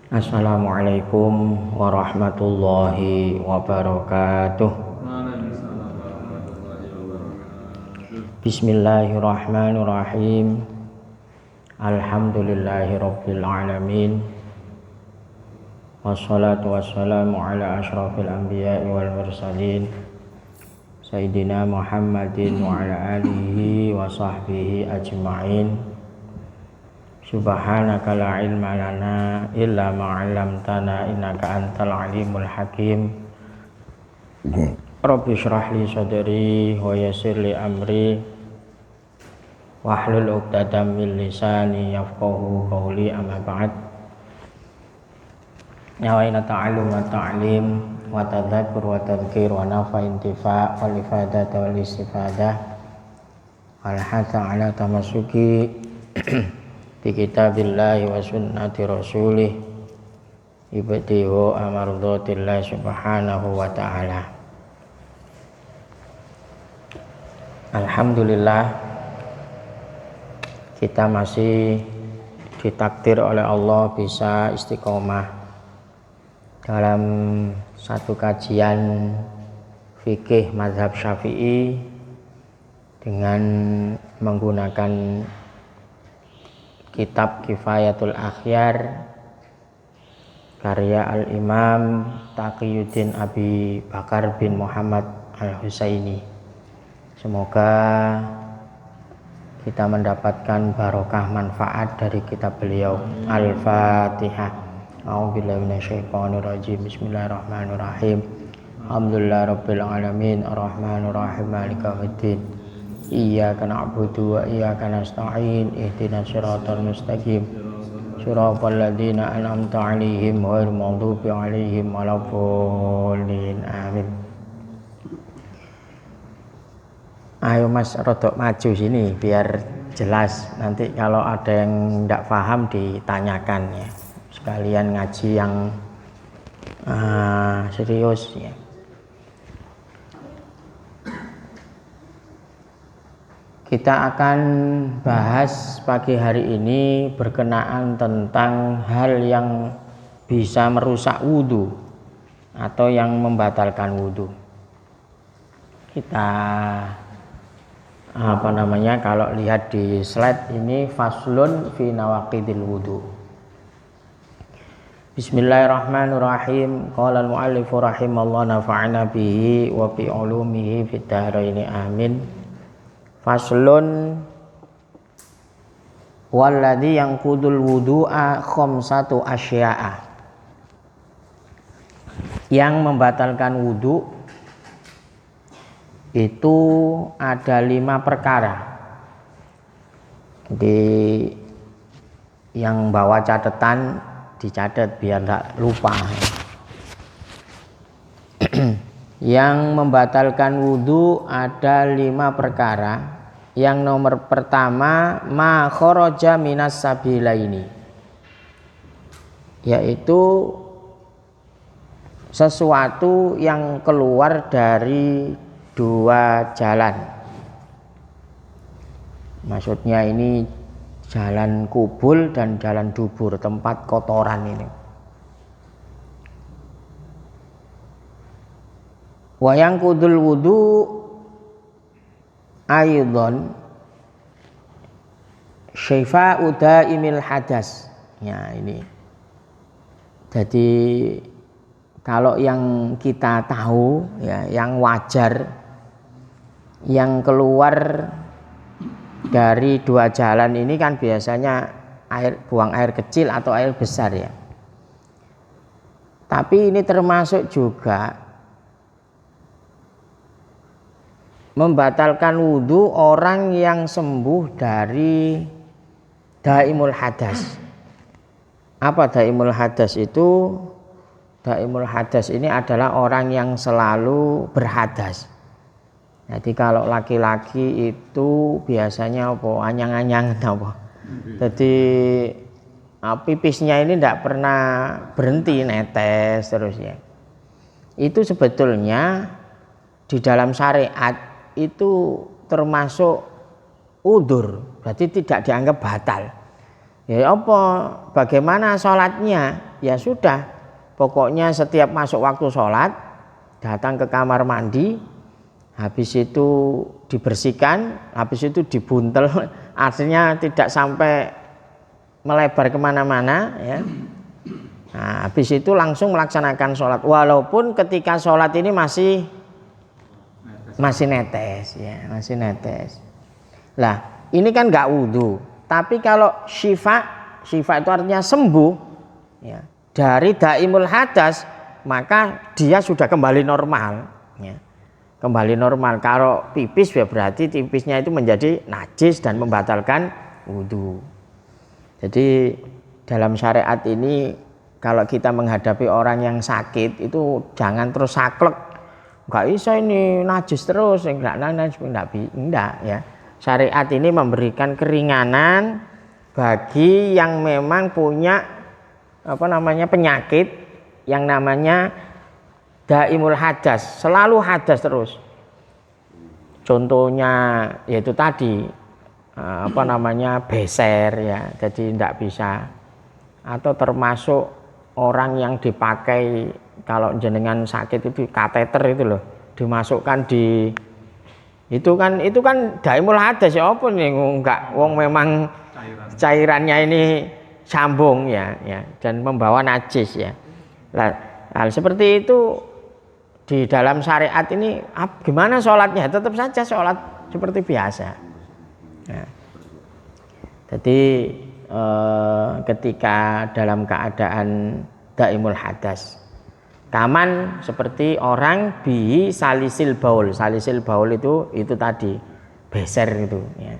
Assalamualaikum warahmatullahi wabarakatuh. Bismillahirrahmanirrahim. Alhamdulillahirabbil alamin. Wassalatu wassalamu ala asyrafil anbiya'i wal mursalin Sayyidina Muhammadin wa ala alihi wa sahbihi ajma'in. Subhanaka la ilma lana illa ma 'allamtana innaka antal alimul hakim. Rabbi shrah li sadri wa yassir li amri wahlul 'uqdatam min lisani yafqahu qawli, amma ba'd. Nawaina ta'allum wa ta'lim wa tadhakkur wa tadhkir wa nafa intifa' wal ifadah wal istifadah wal hatha ala tamassuki di kitabillahi wa sunnati rasulih ibtihu amardhatillah subhanahu wa ta'ala. Alhamdulillah, kita masih ditakdir oleh Allah bisa istiqomah dalam satu kajian fikih mazhab Syafi'i dengan menggunakan kitab Kifayatul Akhyar karya Al-Imam Taqiyuddin Abi Bakar bin Muhammad Al-Husaini. Semoga kita mendapatkan barokah manfaat dari kitab beliau. Al-Fatihah. A'udzubillahi minasyaitonir rajim. Bismillahirrahmanirrahim. Alhamdulillahirabbil alamin arrahmanir rahim maliki yaumiddin. Iyyaka na'budu wa iyyaka nasta'in ihdinas siratal mustaqim siratal ladzina an'amta 'alaihim ghairil maghdubi 'alaihim waladdallin amin. Ayo Mas, rodok maju sini biar jelas, nanti kalau ada yang tidak paham ditanyakan ya, sekalian ngaji yang serius ya. Kita akan bahas pagi hari ini berkenaan tentang hal yang bisa merusak wudhu atau yang membatalkan wudhu. Kita kalau lihat di slide ini, faslun fi nawaqidil wudhu. Bismillahirrahmanirrahim. Qala al-mu'allifu rahimallahu nafa'ana bihi wa bi ulumihi fid dharaini amin. Faslun walladzi yanqudul wudu'a khamsatu asya'a. Yang membatalkan wudu itu ada 5 perkara. Jadi yang bawa catatan dicatat biar enggak lupa. Yang membatalkan wudu ada 5 perkara. Yang nomor pertama, ma kharaja minas sabilaini, yaitu sesuatu yang keluar dari 2 jalan. Maksudnya ini jalan kubul dan jalan dubur, tempat kotoran ini. Wa yang kudul wudu aidon syifa'u daimil hadas. Ya ini. Jadi kalau yang kita tahu ya, yang wajar, yang keluar dari 2 jalan ini kan biasanya buang air kecil atau air besar ya. Tapi ini termasuk juga membatalkan wudhu orang yang sembuh dari daimul hadas. Apa daimul hadas itu? Daimul hadas ini adalah orang yang selalu berhadas. Jadi kalau laki-laki itu biasanya anyang-anyang apa? Jadi pipisnya ini tidak pernah berhenti netes terus ya. Itu sebetulnya di dalam syariat itu termasuk udzur, berarti tidak dianggap batal. Ya apa? Bagaimana sholatnya? ya sudah, pokoknya setiap masuk waktu sholat datang ke kamar mandi, habis itu dibersihkan, habis itu dibuntel, artinya tidak sampai melebar kemana-mana ya. Nah, habis itu langsung melaksanakan sholat, walaupun ketika sholat ini masih netes ya, masih netes. Lah ini kan nggak wudhu, tapi kalau syifa itu artinya sembuh ya, dari daimul hadas, maka dia sudah kembali normal ya. Kembali normal. Kalau pipis ya berarti pipisnya itu menjadi najis dan membatalkan wudhu. Jadi dalam syariat ini kalau kita menghadapi orang yang sakit itu jangan terus saklek, nggak bisa ini najis terus, enggak ya. Syariat ini memberikan keringanan bagi yang memang punya penyakit yang namanya daimul hadas, selalu hadas terus. Contohnya yaitu tadi beser ya, jadi tidak bisa. Atau termasuk orang yang dipakai kalau jenengan sakit itu kateter itu loh, dimasukkan di itu kan daimul hadas ya, apa nih enggak wong memang cairannya ini sambung ya dan membawa najis ya. Nah, hal seperti itu di dalam syariat ini gimana sholatnya? Tetap saja sholat seperti biasa. Nah, jadi ketika dalam keadaan daimul hadas, kaman seperti orang bi salisil baul. Salisil baul itu tadi beser itu ya.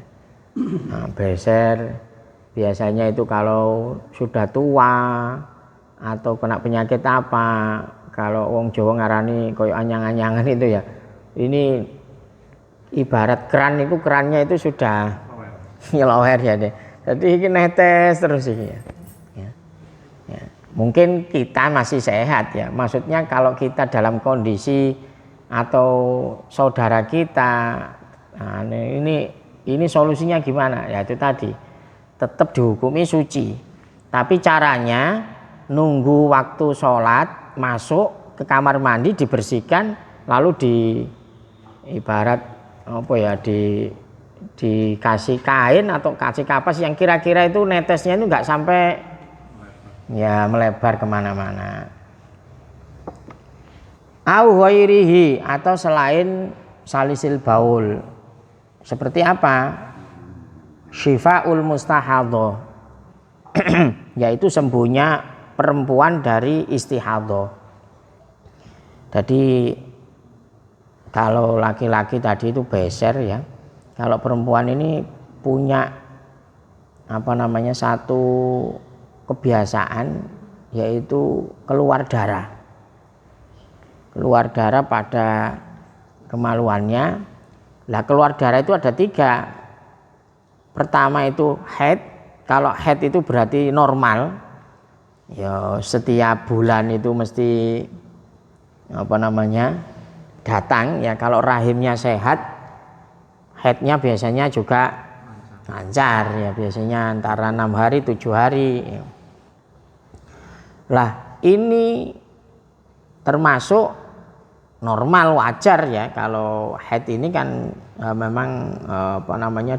Nah, beser biasanya itu kalau sudah tua atau kena penyakit apa, kalau wong Jawa ngarani koyo anyang-anyangan itu ya, ini ibarat kerannya itu sudah nyelower ya deh. Jadi ini netes terus ini ya. Mungkin kita masih sehat ya, maksudnya kalau kita dalam kondisi atau saudara kita, nah ini solusinya gimana ya, itu tadi tetap dihukumi suci, tapi caranya nunggu waktu sholat, masuk ke kamar mandi, dibersihkan, lalu ibarat dikasih kain atau kasih kapas yang kira-kira itu netesnya itu nggak sampai ya melebar kemana-mana. Au ghairihi, atau selain salisil baul. Seperti apa? Syifaul mustahadhah, yaitu sembuhnya perempuan dari istihadhah. Jadi kalau laki-laki tadi itu beser ya, kalau perempuan ini punya satu kebiasaan, yaitu keluar darah pada kemaluannya. Lah keluar darah itu ada 3. Pertama itu haid. Kalau haid itu berarti normal ya, setiap bulan itu mesti datang ya. Kalau rahimnya sehat, haidnya biasanya juga lancar ya, biasanya antara 6 hari 7 hari. Lah ini termasuk normal, wajar ya. Kalau haid ini kan memang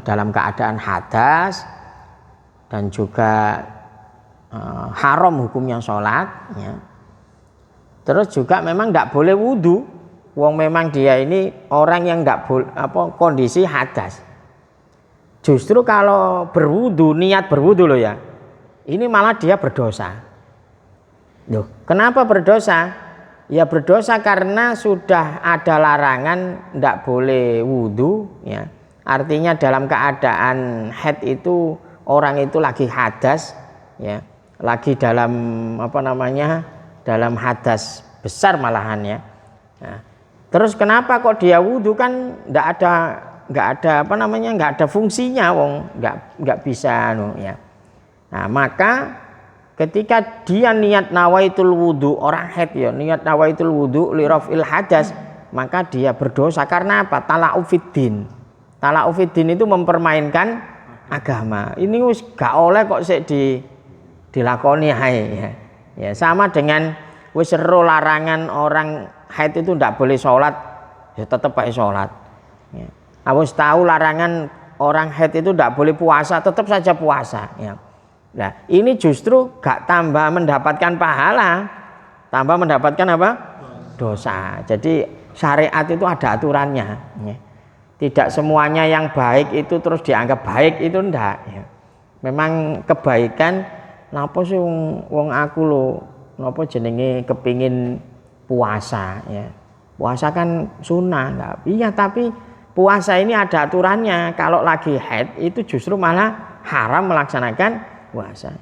dalam keadaan hadas dan juga haram hukumnya sholat ya. Terus juga memang tidak boleh wudhu. Wong memang dia ini orang yang tidak boleh kondisi hadas. Justru kalau berwudhu, niat berwudhu loh ya, ini malah dia berdosa. Loh, kenapa berdosa? Ya berdosa karena sudah ada larangan tidak boleh wudhu ya. Artinya dalam keadaan haid itu orang itu lagi hadas ya, lagi dalam dalam hadas besar malahan ya. Nah, terus kenapa kok dia wudhu? Kan nggak ada fungsinya, wong nggak bisa ya. Nah maka ketika dia niat nawaitul wudhu, orang haid ya niat nawaitul wudhu li raf'il hadas, maka dia berdosa. Karena apa? Tala'ufiddin. Tala'ufiddin itu mempermainkan agama. Ini wis gak oleh kok dilakoni ae ya. Ya, sama dengan wis ero larangan orang haid itu ndak boleh sholat, ya tetap baik sholat. Ya. Wis tahu larangan orang haid itu ndak boleh puasa, tetap saja puasa. Ya. Nah, ini justru gak tambah mendapatkan pahala, tambah mendapatkan apa? Dosa. Jadi syariat itu ada aturannya. Ya. Tidak semuanya yang baik itu terus dianggap baik, itu ndak. Ya. Memang kebaikan, napa sih wong aku lo, napa jenenge kepingin puasa, ya. Puasa kan sunnah, enggak? Iya, tapi puasa ini ada aturannya. Kalau lagi haid itu justru malah haram melaksanakan puasa.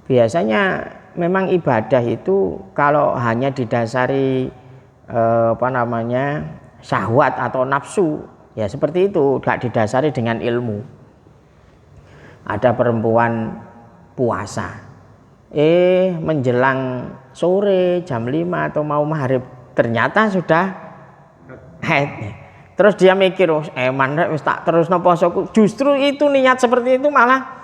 Biasanya memang ibadah itu kalau hanya didasari syahwat atau nafsu, ya seperti itu, enggak didasari dengan ilmu. Ada perempuan puasa, menjelang sore jam 5 atau mau maghrib ternyata sudah haid. Terus dia mikir, wis tak terusno posoku. Justru itu niat seperti itu malah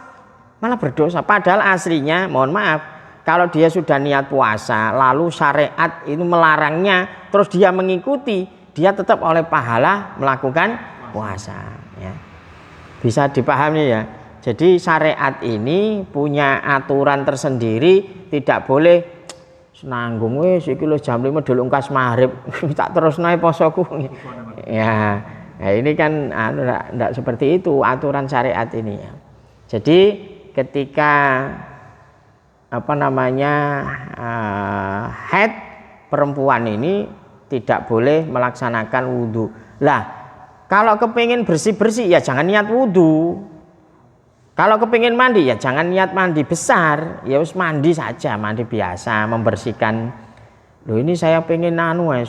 berdosa. Padahal aslinya, mohon maaf, kalau dia sudah niat puasa lalu syariat itu melarangnya, terus dia mengikuti, dia tetap oleh pahala melakukan puasa, ya. Bisa dipahami ya. Jadi syariat ini punya aturan tersendiri, tidak boleh nanggung wis iki lho jam 5 dulu engkas maghrib tak terus naik posoku. Ya. Nah, ini kan enggak seperti itu aturan syariat ini, ya. Jadi ketika haid perempuan ini tidak boleh melaksanakan wudhu. Lah, kalau kepingin bersih-bersih ya jangan niat wudhu. Kalau kepingin mandi ya jangan niat mandi besar, ya wis mandi saja, mandi biasa, membersihkan. Loh ini saya pengen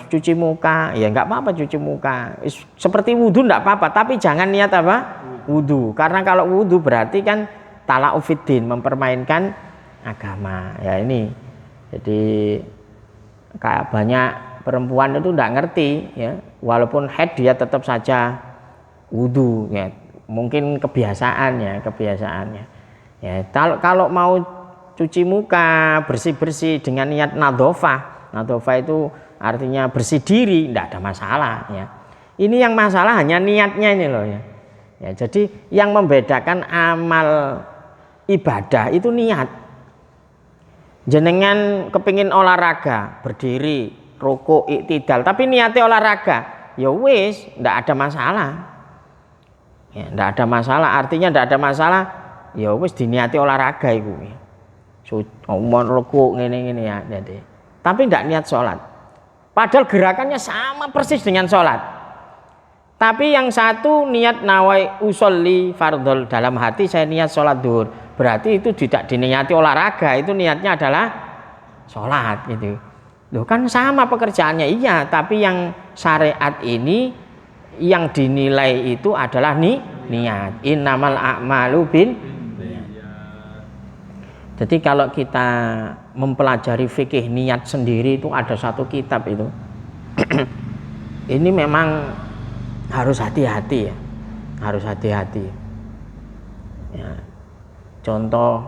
cuci muka, ya enggak apa-apa cuci muka. Seperti wudhu enggak apa-apa, tapi jangan niat apa? Wudhu. Karena kalau wudhu berarti kan tala'ufiddin, mempermainkan agama. Ya ini. Jadi kayak banyak perempuan itu enggak ngerti, ya. Walaupun haid dia tetap saja wudhu, ya. Mungkin kebiasaannya. Ya, kalau mau cuci muka, bersih-bersih dengan niat nadhofah. Nadhofah itu artinya bersih diri, tidak ada masalah, ya. Ini yang masalah hanya niatnya ini loh, ya. Ya, jadi yang membedakan amal ibadah itu niat. Jenengan kepingin olahraga, berdiri, rukuk, iktidal, tapi niatnya olahraga, ya wis, tidak ada masalah. Ya, ndak ada masalah, artinya ndak ada masalah, ya wis diniati olahraga iku. Mon rukuk ngene-ngene ya, jadi. Tapi ndak niat sholat. Padahal gerakannya sama persis dengan sholat. Tapi yang satu niat nawai usolli fardhol, dalam hati saya niat sholat duhur. Berarti itu tidak diniati olahraga, itu niatnya adalah sholat gitu. Loh kan sama pekerjaannya, iya, tapi yang syariat ini yang dinilai itu adalah niat. Innamal a'malu bin niat. Jadi kalau kita mempelajari fikih niat sendiri itu ada satu kitab itu. Ini memang harus hati-hati, ya. Harus hati-hati. Ya. Contoh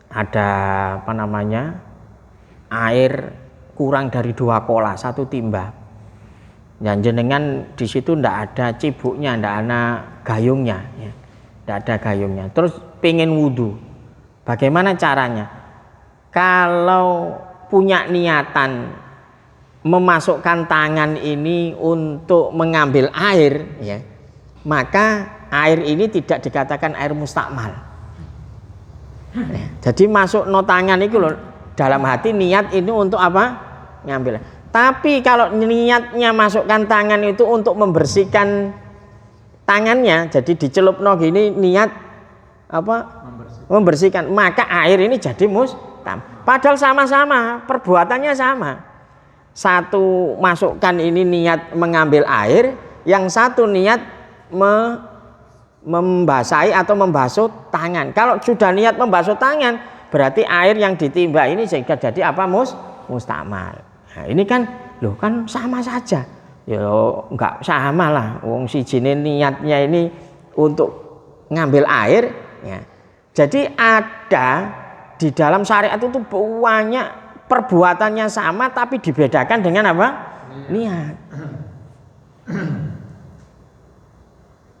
ada air kurang dari 2 kola, 1 timba. Dan jenengan di situ ndak ada cibuknya, ndak ada gayungnya, ya. Ndak ada gayungnya. Terus pengen wudhu, bagaimana caranya? Kalau punya niatan memasukkan tangan ini untuk mengambil air, ya, maka air ini tidak dikatakan air mustakmal. Ya, jadi masuk no tangan itu loh, dalam hati niat ini untuk apa? Ngambil. Tapi kalau niatnya masukkan tangan itu untuk membersihkan tangannya, jadi dicelupno gini niat apa? Membersihkan, maka air ini jadi mustam. Padahal sama-sama, perbuatannya sama. Satu masukkan ini niat mengambil air, yang satu niat membasahi atau membasuh tangan. Kalau sudah niat membasuh tangan, berarti air yang ditimba ini sehingga jadi apa? Mustakmal. Nah, ini kan loh kan sama saja. Ya enggak sama lah. Wong sijine niatnya ini untuk ngambil air, ya. Jadi ada di dalam syariat itu banyak perbuatannya sama tapi dibedakan dengan apa? Niat.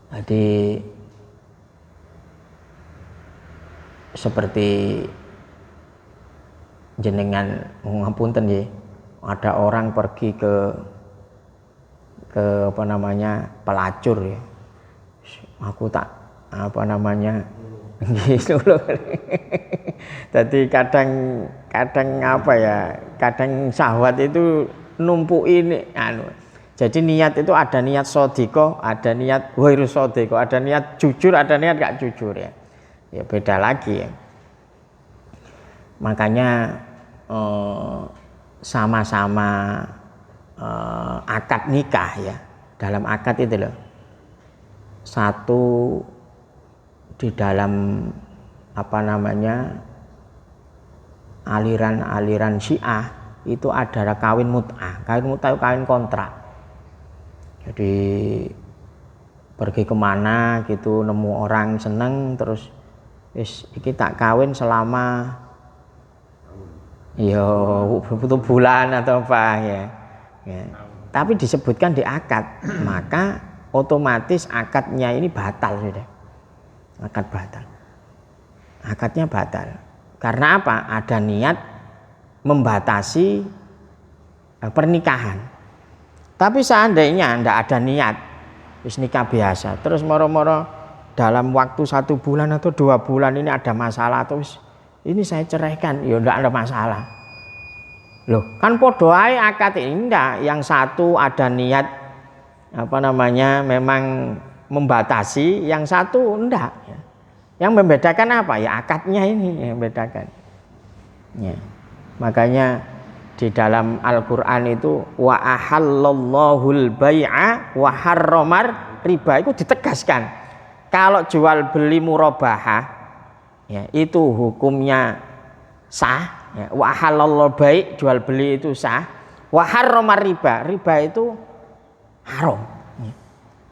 Jadi seperti jenengan ngapunten ya, ada orang pergi ke apa namanya pelacur ya, aku tak apa namanya gitu loh. Jadi kadang apa ya, kadang syahwat itu numpuki jadi niat itu ada niat sodiko, ada niat ghairu sodiko, ada niat jujur, ada niat gak jujur ya. Ya beda lagi ya. Makanya sama-sama akad nikah ya. Dalam akad itu loh, satu di dalam apa namanya aliran Syiah itu adalah kawin mut'ah. Kawin mut'ah itu kawin kontrak. Jadi pergi kemana gitu, nemu orang seneng terus iki tak kawin selama butuh bulan atau apa ya. Tapi disebutkan di akad, maka otomatis akadnya ini batal sudah. Akad batal. Akadnya batal. Karena apa? Ada niat membatasi pernikahan. Tapi seandainya tidak ada niat, nikah biasa, terus moro-moro dalam waktu 1 bulan atau 2 bulan ini ada masalah, terus ini saya ceraikan, ya tidak ada masalah. Loh, kan podo ae akad ini enggak, yang satu ada niat apa namanya memang membatasi, yang satu enggak. Yang membedakan apa? Ya akadnya ini yang membedakan. Ya. Makanya di dalam Al-Qur'an itu wa ahallallahul bai'a wa harramar riba, itu ditegaskan. Kalau jual beli murabahah ya itu hukumnya sah ya. Wa halalul bai' jual beli itu sah, wa harramar riba, riba itu haram ya.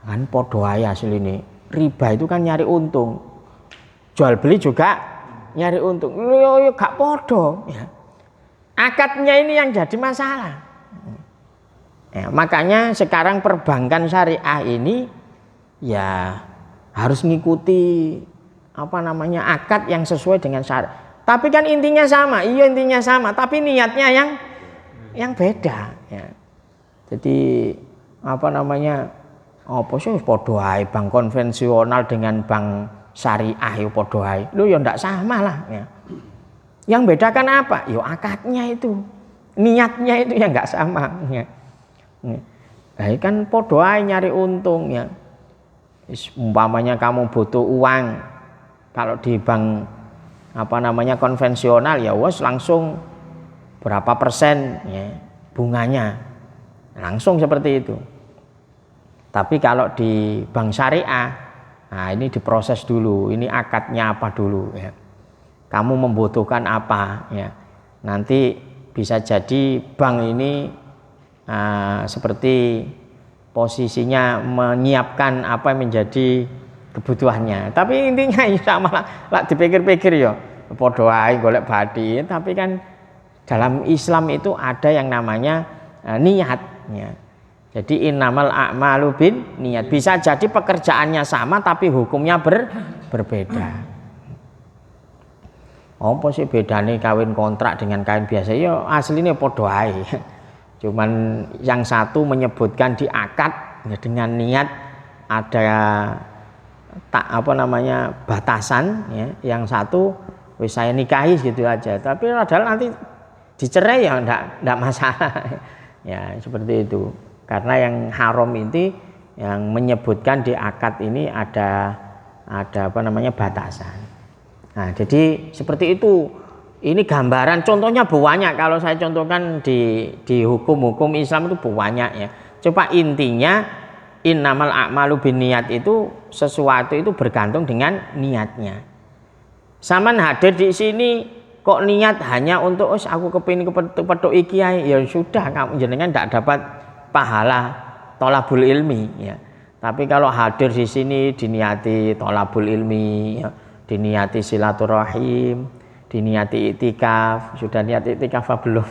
Kan podo ae asline. Riba itu kan nyari untung, jual beli juga nyari untung. Yo gak podo ya. Akadnya ini yang jadi masalah ya. Makanya sekarang perbankan syariah ini ya harus mengikuti apa namanya akad yang sesuai dengan syariat. Tapi kan intinya sama, iya intinya sama, tapi niatnya yang beda ya. Jadi apa namanya, apa sih podo ae bank konvensional dengan bank syariah yo podo ae. Lu ya ndak sama lah ya. Yang bedakan apa? Yo akadnya itu, niatnya itu yang nggak sama ya. Nah, kan podo ae nyari untung ya. Umpamanya kamu butuh uang, kalau di bank apa namanya konvensional ya wes langsung berapa persen ya bunganya, langsung seperti itu. Tapi kalau di bank syariah, nah ini diproses dulu, ini akadnya apa dulu ya. Kamu membutuhkan apa ya. Nanti bisa jadi bank ini seperti posisinya menyiapkan apa yang menjadi kebutuhannya. Tapi intinya ya sama lah dipikir-pikir ya padha ae golek bathi. Tapi kan dalam Islam itu ada yang namanya niat ya. Jadi innamal a'malu bin niat. Bisa jadi pekerjaannya sama tapi hukumnya berbeda. Apa sih bedane kawin kontrak dengan kawin biasa? Ya aslinya padha ae. Cuman yang satu menyebutkan di akad ya, dengan niat ada tak apa namanya batasan ya. Yang satu wis saya nikahi gitu aja. Tapi padahal nanti dicerai ya enggak masalah. Ya seperti itu. Karena yang haram ini yang menyebutkan di akad ini ada apa namanya batasan. Nah, jadi seperti itu. Ini gambaran, contohnya banyak. Kalau saya contohkan di hukum-hukum Islam itu banyak ya. Coba intinya innamal a'malu binniyat itu sesuatu itu bergantung dengan niatnya. Saman hadir di sini kok niat hanya untuk aku kepingin kepethuk iki ya sudah, kamu jenengan tidak dapat pahala thalabul ilmi ya. Tapi kalau hadir di sini diniati thalabul ilmi ya, diniati silaturahim, diniati iktikaf, sudah niat iktikaf apa belum?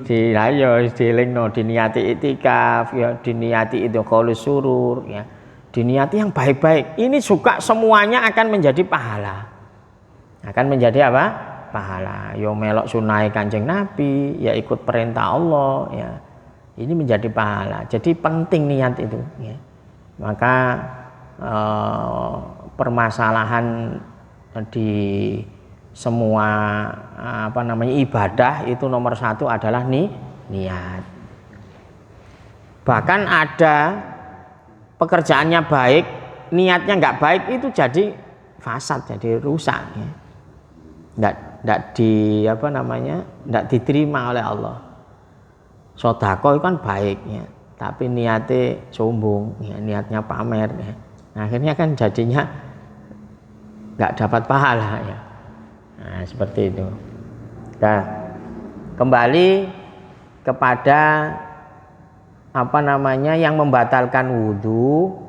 Dilingno diniati iktikaf, ya diniati idkhalus surur, ya. Diniati yang baik-baik. Ini juga semuanya akan menjadi pahala. Akan menjadi apa? Pahala. Yo melok sunai Kanjeng Nabi, ya ikut perintah Allah, ya. Ini menjadi pahala. Jadi penting niat itu, ya. Maka permasalahan di semua ibadah itu nomor satu adalah niat. Bahkan ada pekerjaannya baik, niatnya nggak baik itu jadi fasad, jadi rusak, ya. Nggak diterima oleh Allah. Sedekah itu kan baik, ya, tapi niatnya sombong, ya, niatnya pamer, ya. Nah, akhirnya kan jadinya nggak dapat pahala, ya. Nah, seperti itu. Nah, kembali kepada yang membatalkan wudhu.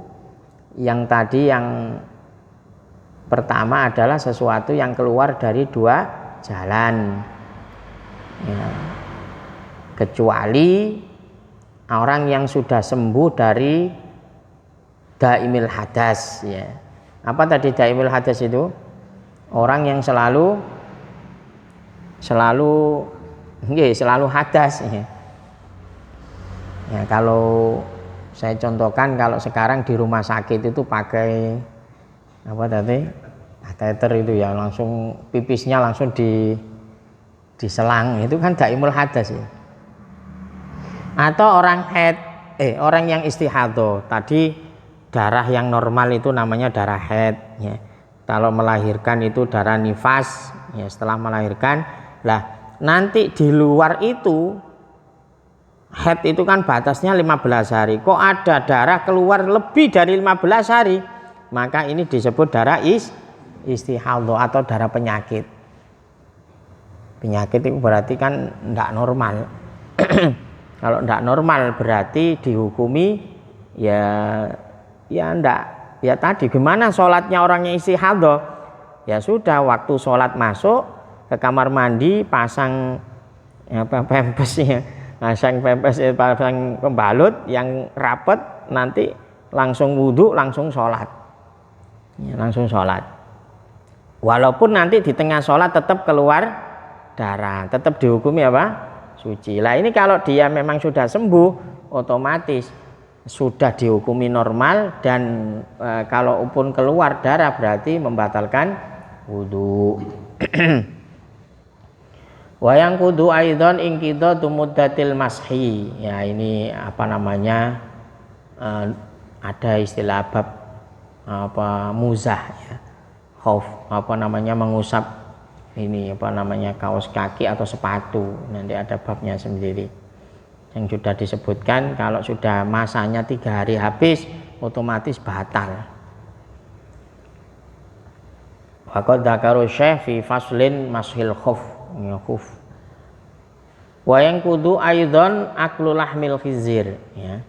Yang tadi yang pertama adalah sesuatu yang keluar dari dua jalan, ya. Kecuali orang yang sudah sembuh dari daimil hadas, ya. Apa tadi daimil hadas itu? Orang yang selalu hadas, ya. Ya, kalau saya contohkan, kalau sekarang di rumah sakit itu pakai kateter itu, ya, langsung pipisnya langsung diselang, itu kan daimul hadas, ya. Atau orang yang istihadah, tadi darah yang normal itu namanya darah haid, ya. Kalau melahirkan itu darah nifas, ya, setelah melahirkan. Lah, nanti di luar itu haid itu kan batasnya 15 hari. Kok ada darah keluar lebih dari 15 hari? Maka ini disebut darah istihadah atau darah penyakit. Penyakit itu berarti kan tidak normal. Kalau tidak normal berarti dihukumi ya enggak. Ya tadi gimana sholatnya orangnya istihadah? Ya sudah, waktu sholat masuk ke kamar mandi, pasang pempesnya, pasang pembalut yang rapet, nanti langsung wudhu, langsung sholat, ya, langsung sholat. Walaupun nanti di tengah sholat tetap keluar darah, tetap dihukumi apa? Suci. Lah ini kalau dia memang sudah sembuh, otomatis sudah dihukumi normal, dan kalau pun keluar darah berarti membatalkan wudu. Wayang kudu aidon ingkidatu muddatil mashi. Ya, ini ada istilah bab muzah, ya. Khauf mengusap kaos kaki atau sepatu. Nanti ada babnya sendiri yang sudah disebutkan. Kalau sudah masanya 3 hari habis, otomatis batal. Waqad dzakaru Syekh fi faslin mashil khuf. Wa yang kudu aidon aklu lahmil khizir, ya.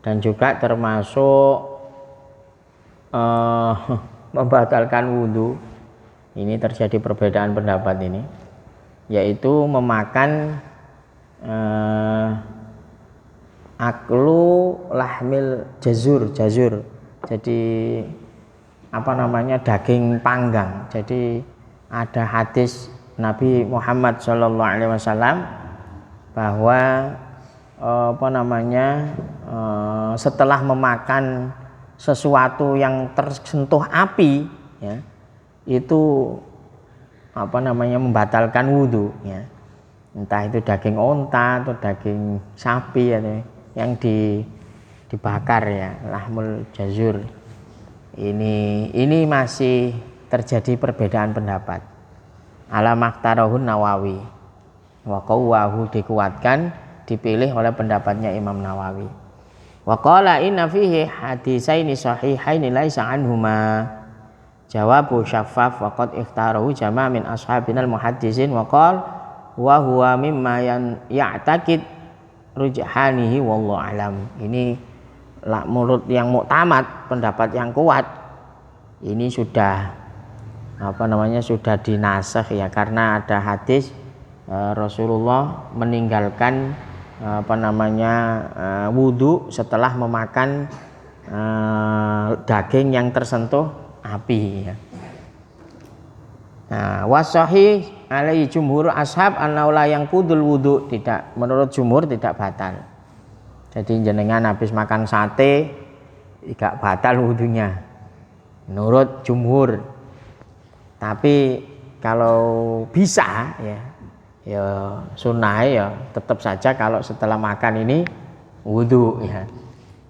Dan juga termasuk membatalkan wudu. Ini terjadi perbedaan pendapat ini, yaitu memakan aklu lahmil jazur. Jadi daging panggang. Jadi ada hadis Nabi Muhammad SAW bahwa setelah memakan sesuatu yang tersentuh api, ya, itu membatalkan wudu, ya. Entah itu daging onta atau daging sapi, ya, yang dibakar, ya, lahmul jazur. Ini masih terjadi perbedaan pendapat. Ala maktarahun Nawawi wa qawwahu, dikuatkan, dipilih oleh pendapatnya Imam Nawawi. Wa qala inna fihi hadisaini sahihaini laisa anhuma jawabu syaffaf wa qad ikhtarahu jama' min ashabinal muhaddisin wa qala wa huwa mimma ya'taqid rujhanihi wallahu alam. Ini menurut yang muktamad, pendapat yang kuat, ini sudah sudah dinasakh ya, karena ada hadis Rasulullah meninggalkan wudu setelah memakan daging yang tersentuh api ya. Nah, wasahih alaihi jumhur ashab annaula yang kudul wudu, tidak, menurut jumhur tidak batal. Jadi jenengan habis makan sate tidak batal wudunya menurut jumhur. Tapi kalau bisa ya sunnah ya tetap saja kalau setelah makan ini wudu ya,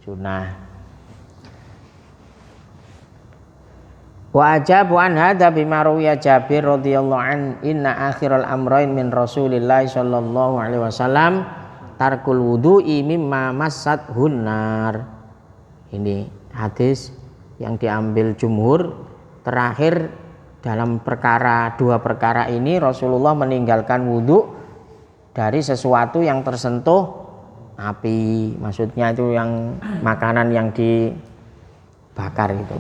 sunnah. Wa ajabu an hadza bima rawiya Jabir radhiyallahu an inna akhiral amrain min Rasulillah sallallahu alaihi wasallam tarkul wudu'i mimma massat hunnar. Ini hadis yang diambil jumhur, terakhir dalam dua perkara ini Rasulullah meninggalkan wudu dari sesuatu yang tersentuh api, maksudnya itu yang makanan yang dibakar itu.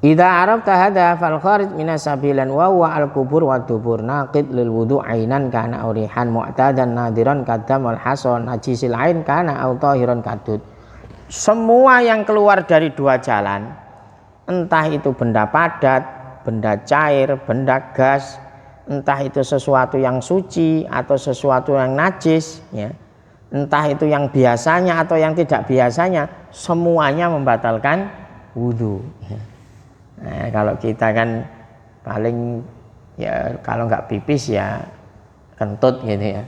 Idza arafta hadza fal kharij minas sabilan wa huwa al-kubur wa dubur naqid lil wudu ainan kana urihan mu'tadan nadiran kadam wal hasan najisil ain kana au tahiran kadud. Semua yang keluar dari dua jalan, entah itu benda padat, benda cair, benda gas, entah itu sesuatu yang suci atau sesuatu yang najis ya, entah itu yang biasanya atau yang tidak biasanya, semuanya membatalkan wudu ya. Nah, kalau kita kan paling ya kalau nggak pipis ya kentut gitu ya.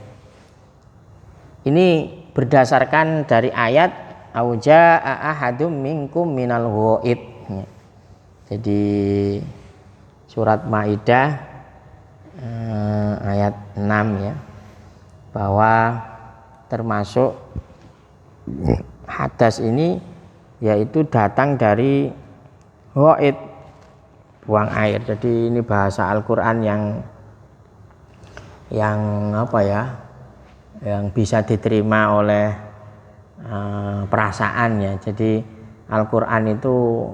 Ini berdasarkan dari ayat auja ahadum minkum minal ghaid. Jadi surat Maidah ayat 6 ya, bahwa termasuk hadas ini yaitu datang dari ghaid, buang air. Jadi ini bahasa Al-Qur'an yang yang bisa diterima oleh perasaan ya. Jadi Al-Qur'an itu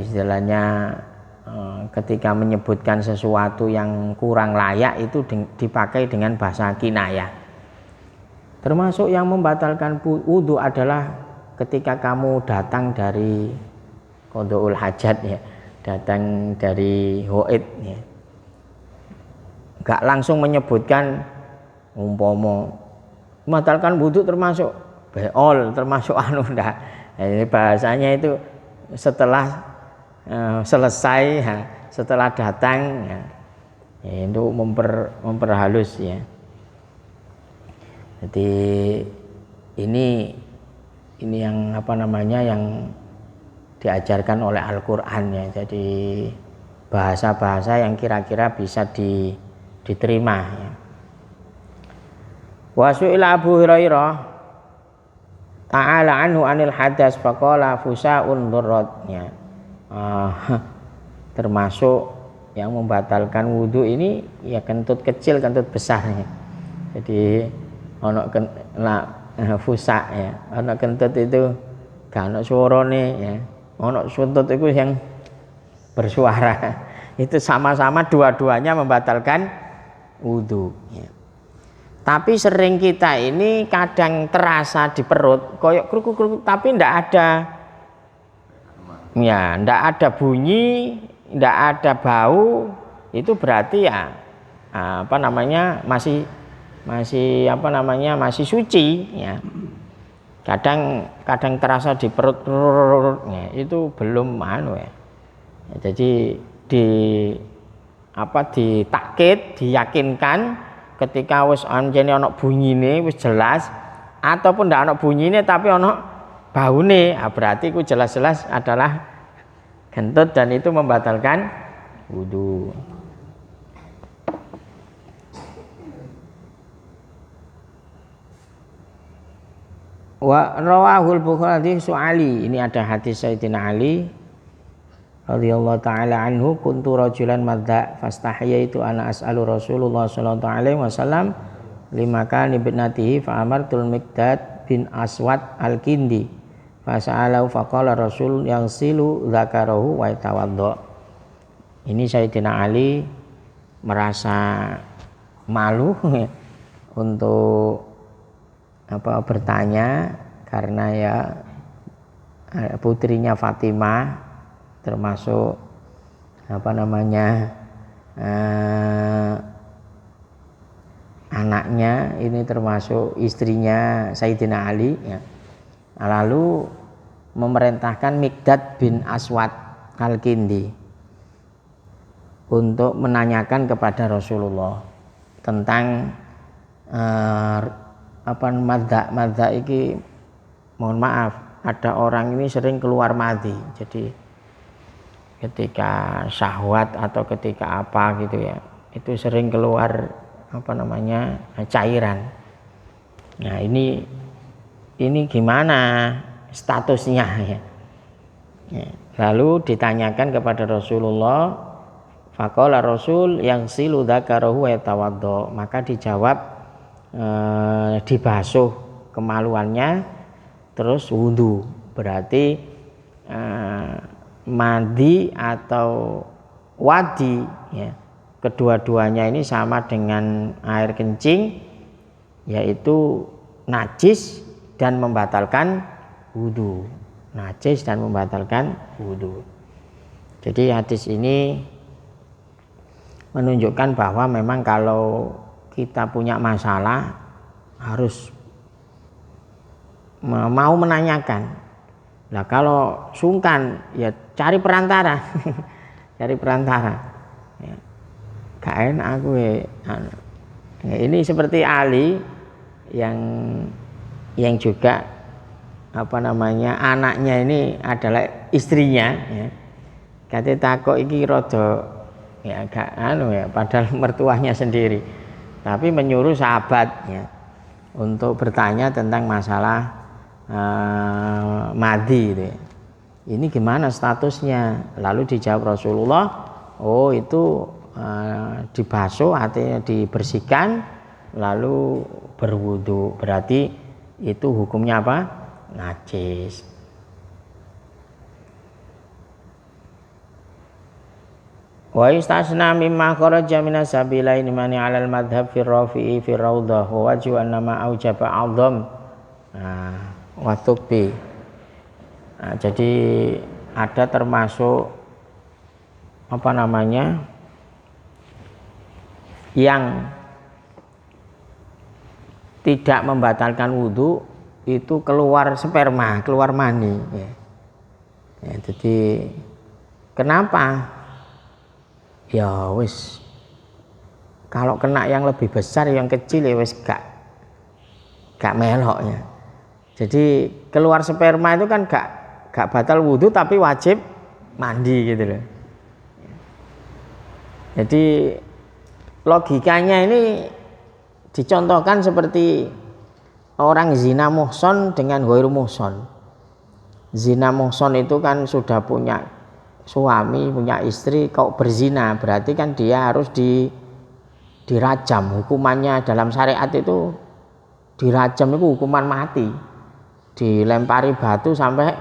istilahnya ketika menyebutkan sesuatu yang kurang layak itu dipakai dengan bahasa kinayah. Termasuk yang membatalkan wudu adalah ketika kamu datang dari qadaul hajat ya, datang dari ghaid ya, gak langsung menyebutkan umpama membatalkan wudu termasuk beol, termasuk ndak. Ini bahasanya itu setelah selesai ya, setelah datang ya, itu memperhalus ya. Jadi ini yang yang diajarkan oleh Al-Qur'an ya. Jadi bahasa-bahasa yang kira-kira bisa diterima ya. Wa su'ila Abu Hurairah ta'ala anhu anil hadas faqala fusaun dhurrat ya. Termasuk yang membatalkan wudu ini ya kentut kecil, kentut besar ya. Jadi ono fusa ya, ono kentut itu gak ono suarane ya. Ono kentut itu yang bersuara. Itu sama-sama dua-duanya membatalkan wudu ya. Tapi sering kita ini kadang terasa di perut koyok kruk-kruk tapi ndak ada bunyi, ndak ada bau, itu berarti ya masih suci ya. Kadang terasa di perut ya, itu belum ya. Jadi ditakkid, diyakinkan ketika wis anjene ana bunyine wis jelas, ataupun ndak ana bunyine tapi ana baune, berarti itu jelas-jelas adalah kentut dan itu membatalkan wudu. Wa rawahul Bukhari su'ali, ini ada hadis Sayyidina Ali radhiyallahu taala anhu, kuntu rajulan madza fastahiyaitu ana as'alu Rasulullah sallallahu alaihi wasallam limakan ibnatihi fa amartul Miqdad bin Aswad al-Kindi Fasa'alahu faqala Rasul yang silu dzakarahu wa tawaddo. Ini Sayyidina Ali merasa malu untuk bertanya karena ya putrinya Fatimah termasuk anaknya ini termasuk istrinya Sayyidina Ali ya. Lalu memerintahkan Miqdad bin Aswad Al-Kindi untuk menanyakan kepada Rasulullah tentang madza iki, mohon maaf, ada orang ini sering keluar madhi. Jadi ketika syahwat atau ketika apa gitu ya, itu sering keluar cairan. Nah, ini gimana statusnya ya? Lalu ditanyakan kepada Rasulullah, faqala Rasul yang silu dzakarahu wa tawaddo, maka dijawab dibasuh kemaluannya terus wudu. Berarti mandi atau wadi ya, kedua-duanya ini sama dengan air kencing, yaitu najis dan membatalkan wudu. Najis dan membatalkan wudu. Jadi hadis ini menunjukkan bahwa memang kalau kita punya masalah harus mau menanyakan. Nah, kalau sungkan ya cari perantara. Cari perantara. Ya. Gak enak aku ya. Ini seperti Ali yang juga anaknya ini adalah istrinya ya. Kate takok iki rada ya gak padahal mertuanya sendiri. Tapi menyuruh sahabat ya untuk bertanya tentang masalah madhi gitu ya. Ini gimana statusnya? Lalu dijawab Rasulullah, oh itu dibasuh, artinya dibersihkan lalu berwudu. Berarti itu hukumnya apa? Najis. Wa istasna mimma kharaja minas sabilaini mani 'alal madhhab fi rafi'i fi raudhah wa wajhu annama aujaba 'adzam wa tuqbi. Jadi ada termasuk yang tidak membatalkan wudu itu keluar sperma, keluar mani ya. Jadi kenapa? Ya wis, kalau kena yang lebih besar, yang kecil ya wis gak melok ya. Jadi keluar sperma itu kan gak batal wudu tapi wajib mandi gitu loh. Jadi logikanya ini dicontohkan seperti orang zina muhson dengan ghairu muhson. Zina muhson itu kan sudah punya suami, punya istri, kok berzina, berarti kan dia harus dirajam. Hukumannya dalam syariat itu dirajam itu hukuman mati, dilempari batu sampai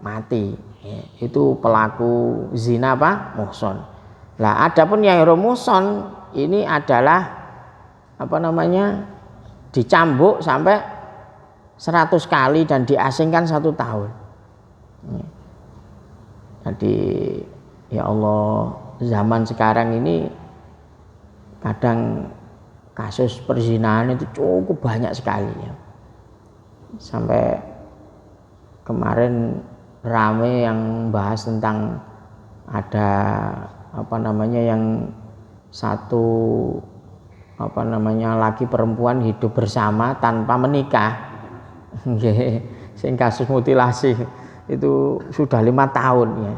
mati ya, itu pelaku zina muhson. Lah adapun yang ghairu muhson ini adalah dicambuk sampai 100 kali dan diasingkan 1 tahun. Jadi ya Allah, zaman sekarang ini kadang kasus perzinahan itu cukup banyak sekali ya. Sampai kemarin rame yang bahas tentang ada yang satu laki perempuan hidup bersama tanpa menikah. Sing kasus mutilasi itu sudah 5 tahun ya.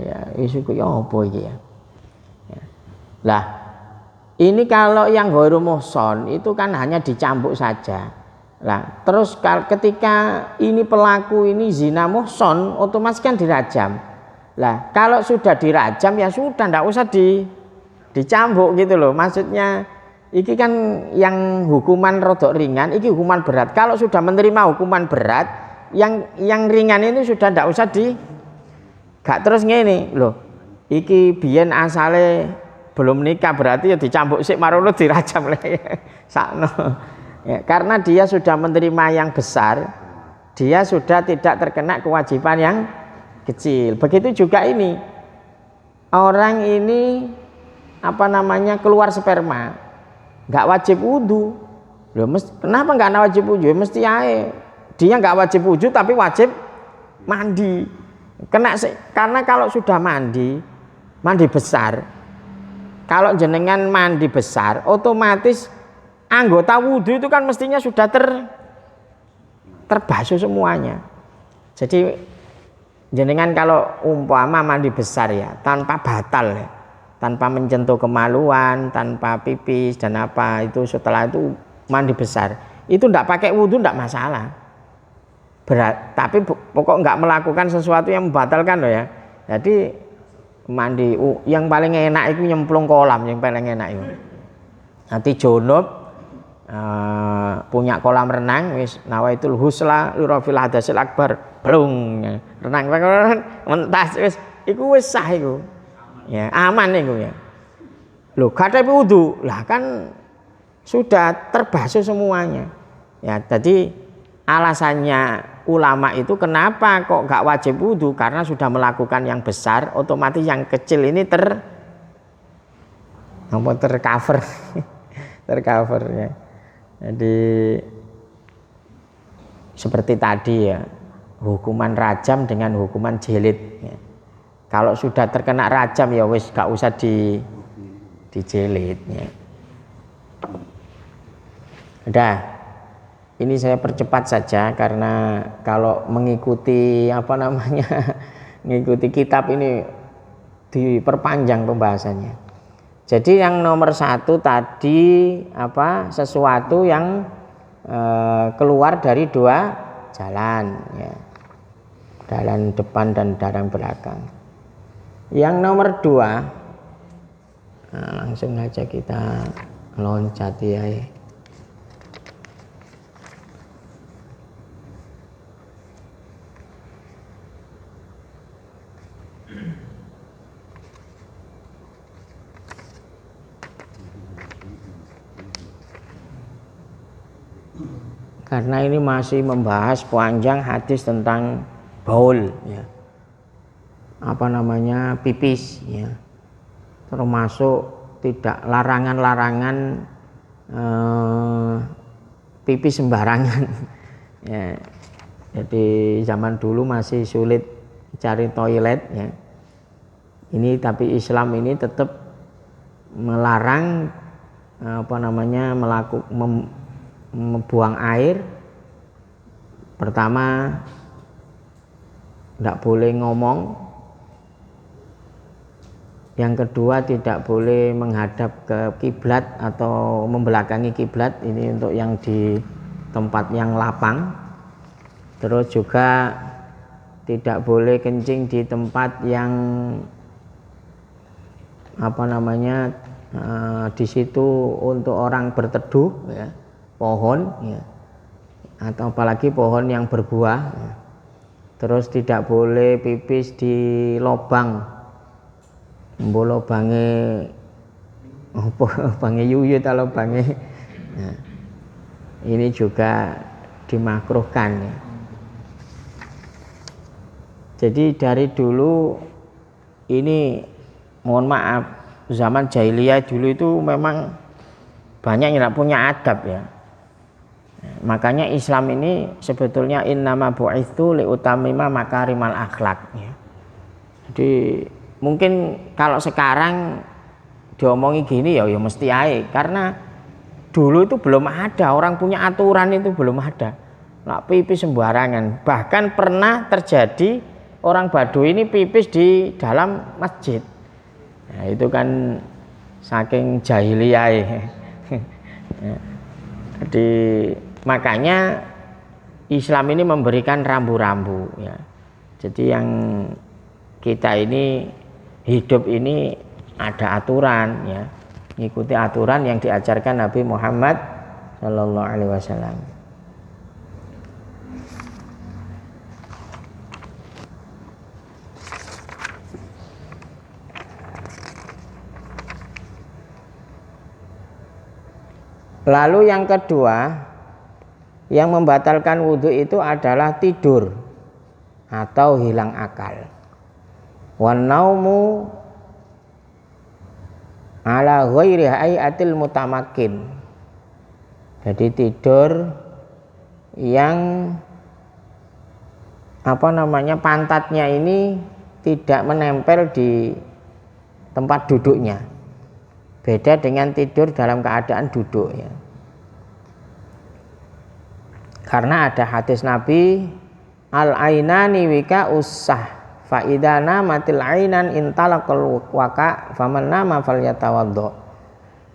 Ya isu ya apa iki ya. Lah ini kalau yang ghairu muhson itu kan hanya dicambuk saja. Lah terus ketika ini pelaku ini zina muhson otomatis kan dirajam. Lah kalau sudah dirajam ya sudah, ndak usah dicambuk gitu loh. Maksudnya iki kan yang hukuman rodok ringan, iki hukuman berat. Kalau sudah menerima hukuman berat yang ringan itu sudah ndak usah gak terus ngene loh. Iki biyen asale belum nikah berarti ya dicambuk sik marono dirajam le. Sakno. Ya, karena dia sudah menerima yang besar, dia sudah tidak terkena kewajiban yang kecil. Begitu juga ini. Orang ini keluar sperma, nggak wajib wudu. Loh, kenapa nggak wajib wudu? Mesti ae. Dia nggak wajib wudu tapi wajib mandi. Karena kalau sudah mandi besar. Kalau jenengan mandi besar, otomatis anggota wudu itu kan mestinya sudah terbasuh semuanya. Jadi jenengan kalau umpama mandi besar ya, tanpa batal ya, tanpa menyentuh kemaluan, tanpa pipis dan apa itu setelah itu mandi besar, itu ndak pakai wudu ndak masalah. Tapi pokok nggak melakukan sesuatu yang membatalkan loh ya. Jadi mandi yang paling enak itu nyemplung kolam, yang paling enak itu. Nanti junub punya kolam renang wis nawaitul husla lirafil hadasil akbar blung renang mentas wis iku wis sah iku ya aman iku ya lho gak wudu lah kan sudah terbasuh semuanya ya. Jadi alasannya ulama itu kenapa kok gak wajib wudu karena sudah melakukan yang besar, otomatis yang kecil ini tercover tercover ya. Jadi seperti tadi ya, hukuman rajam dengan hukuman jilid ya. Kalau sudah terkena rajam ya wis gak usah dijilid ya. Udah, ini saya percepat saja karena kalau mengikuti mengikuti kitab ini diperpanjang pembahasannya. Jadi yang nomor 1 tadi sesuatu yang keluar dari 2 jalan ya. Jalan depan dan jalan belakang. Yang nomor 2 langsung aja kita loncat ya. Karena ini masih membahas panjang hadis tentang baul ya. Pipis ya. Termasuk tidak larangan-larangan pipis sembarangan ya. Jadi zaman dulu masih sulit cari toilet ya. Ini tapi Islam ini tetap melarang membuang air. Pertama tidak boleh ngomong, yang kedua tidak boleh menghadap ke kiblat atau membelakangi kiblat, ini untuk yang di tempat yang lapang. Terus juga tidak boleh kencing di tempat yang di situ untuk orang berteduh ya. Pohon ya, atau apalagi pohon yang berbuah ya. Terus tidak boleh pipis di lobang yuyut atau lobange nah, ini juga dimakruhkan ya. Jadi dari dulu ini mohon maaf zaman jahiliyah dulu itu memang banyak yang tidak punya adab ya. Makanya Islam ini sebetulnya innama bu'itsu liutamima makarimal akhlak ya. Jadi mungkin kalau sekarang diomongi gini ya mesti ae karena dulu itu belum ada orang punya aturan, itu belum ada. Nah, pipis sembarangan. Bahkan pernah terjadi orang Baduy ini pipis di dalam masjid. Nah, itu kan saking jahiliyah ya. Jadi makanya Islam ini memberikan rambu-rambu ya. Jadi yang kita ini hidup ini ada aturan ya, mengikuti aturan yang diajarkan Nabi Muhammad Shallallahu Alaihi Wasallam. Lalu yang kedua, yang membatalkan wudhu itu adalah tidur atau hilang akal. Wan naumu ala ghairi hayatil mutamakin. Jadi tidur yang pantatnya ini tidak menempel di tempat duduknya. Beda dengan tidur dalam keadaan duduk ya. Karena ada hadis Nabi, al-ainani wika usah fa idza namatil ainan intalaqal waka faman nama falyatawaddo.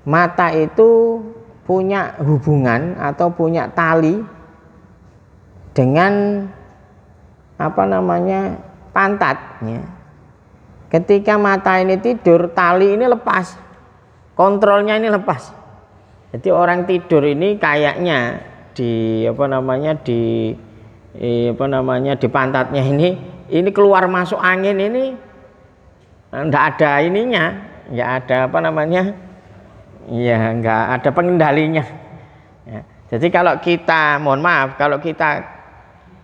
Mata itu punya hubungan atau punya tali dengan pantatnya. Ketika mata ini tidur, tali ini lepas, kontrolnya ini lepas. Jadi orang tidur ini kayaknya di pantatnya ini keluar masuk angin ini enggak ada ininya, enggak ada enggak ada pengendalinya ya. Jadi kalau kita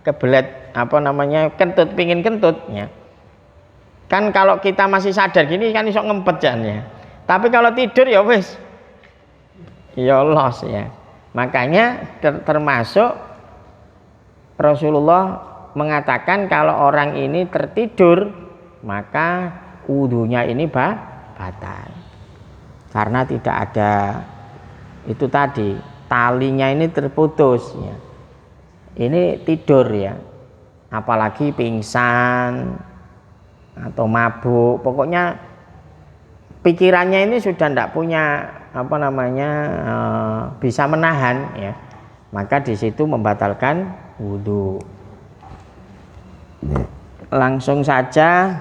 kebelet kentut, pingin kentut ya, kan kalau kita masih sadar gini kan iso ngempet ya. Tapi kalau tidur ya wis ya los ya. Makanya termasuk Rasulullah mengatakan kalau orang ini tertidur maka wudunya ini batal. Karena tidak ada itu tadi, talinya ini terputus ya. Ini tidur ya. Apalagi pingsan atau mabuk, pokoknya pikirannya ini sudah tidak punya bisa menahan ya, maka di situ membatalkan wudhu. Langsung saja,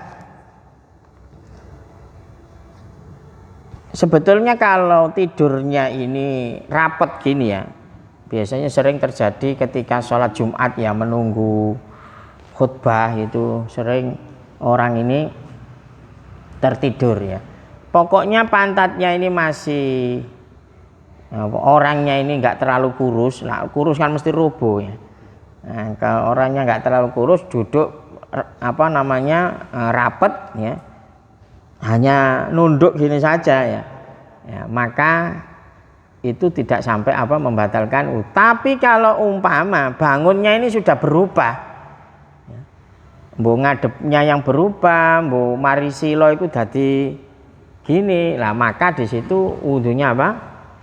sebetulnya kalau tidurnya ini rapet gini ya, biasanya sering terjadi ketika sholat Jumat ya, menunggu khutbah itu sering orang ini tertidur ya. Pokoknya pantatnya ini masih orangnya ini enggak terlalu kurus. Nah, kurus kan mesti rubuh ya. Nah, kalau orangnya enggak terlalu kurus, duduk rapet ya. Hanya nunduk gini saja ya. Ya, maka itu tidak sampai membatalkan wudhu. Tapi kalau umpama bangunnya ini sudah berubah ya. Mbok ngadepnya yang berubah, mbok marisilo itu dadi gini lah, maka di situ wudhunya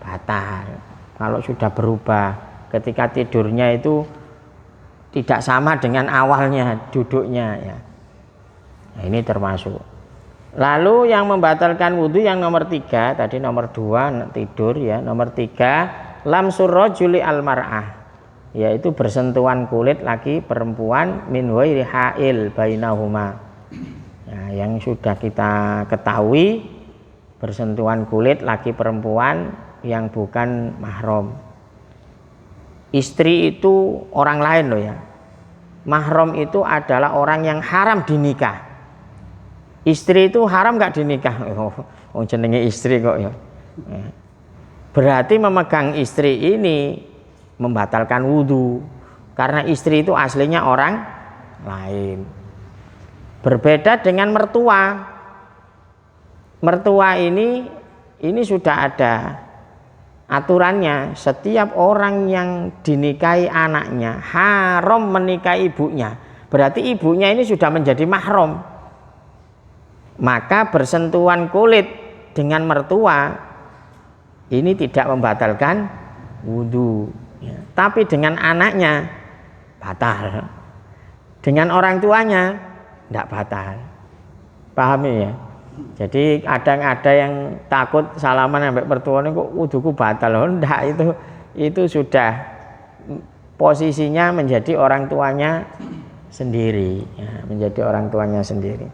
batal. Kalau sudah berubah, ketika tidurnya itu tidak sama dengan awalnya duduknya ya. Nah, ini termasuk. Lalu yang membatalkan wudhu yang nomor 3, tadi nomor 2 tidur ya, nomor 3 lamsur rajuli almar'ah, yaitu bersentuhan kulit laki perempuan min ghairi hail bainahuma. Nah, yang sudah kita ketahui, bersentuhan kulit laki perempuan yang bukan mahram. Istri itu orang lain loh ya. Mahram itu adalah orang yang haram dinikah. Istri itu haram gak dinikah. Oh, jenenge istri kok ya. Berarti memegang istri ini membatalkan wudhu, karena istri itu aslinya orang lain. Berbeda dengan mertua. Mertua ini sudah ada aturannya. Setiap orang yang dinikahi anaknya haram menikahi ibunya. Berarti ibunya ini sudah menjadi mahram. Maka bersentuhan kulit dengan mertua ini tidak membatalkan wudhu ya. Tapi dengan anaknya batal. Dengan orang tuanya tidak batal. Pahami ya? Jadi kadang ada yang takut salaman sampai mertuanya kok wudhuku batal. Oh, enggak, itu sudah posisinya menjadi orang tuanya sendiri ya, menjadi orang tuanya sendiri.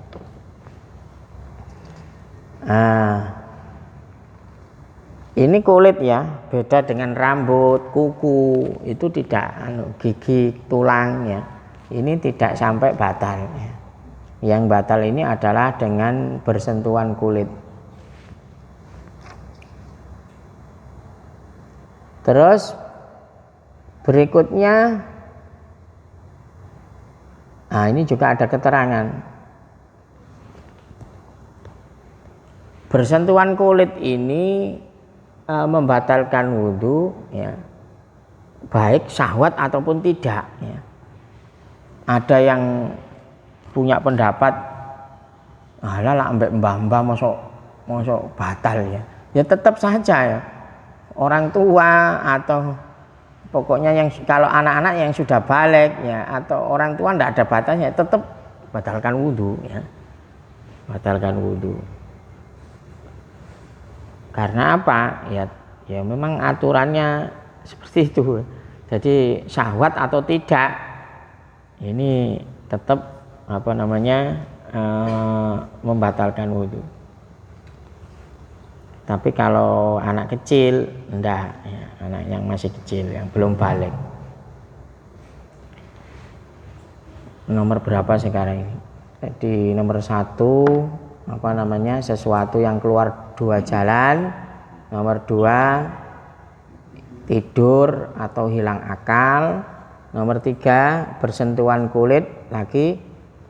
Nah, ini kulit ya, beda dengan rambut, kuku, itu tidak gigi, tulang ya. Ini tidak sampai batal ya. Yang batal ini adalah dengan bersentuhan kulit. Terus berikutnya, nah ini juga ada keterangan. Bersentuhan kulit ini membatalkan wudhu, ya, baik syahwat ataupun tidak. Ya. Ada yang punya pendapat, alah ambek mbah-mbah mosok batal ya. Ya tetap saja ya. Orang tua atau pokoknya yang kalau anak-anak yang sudah balik ya atau orang tua tidak ada batasnya tetap batalkan wudhu ya. Batalkan wudhu. Karena apa? Ya memang aturannya seperti itu. Jadi syahwat atau tidak ini tetap membatalkan wudhu. Tapi kalau anak kecil enggak ya, anak yang masih kecil yang belum balik. Nomor berapa sekarang ini? Di nomor 1 sesuatu yang keluar 2 jalan. Nomor 2 tidur atau hilang akal. Nomor 3 bersentuhan kulit laki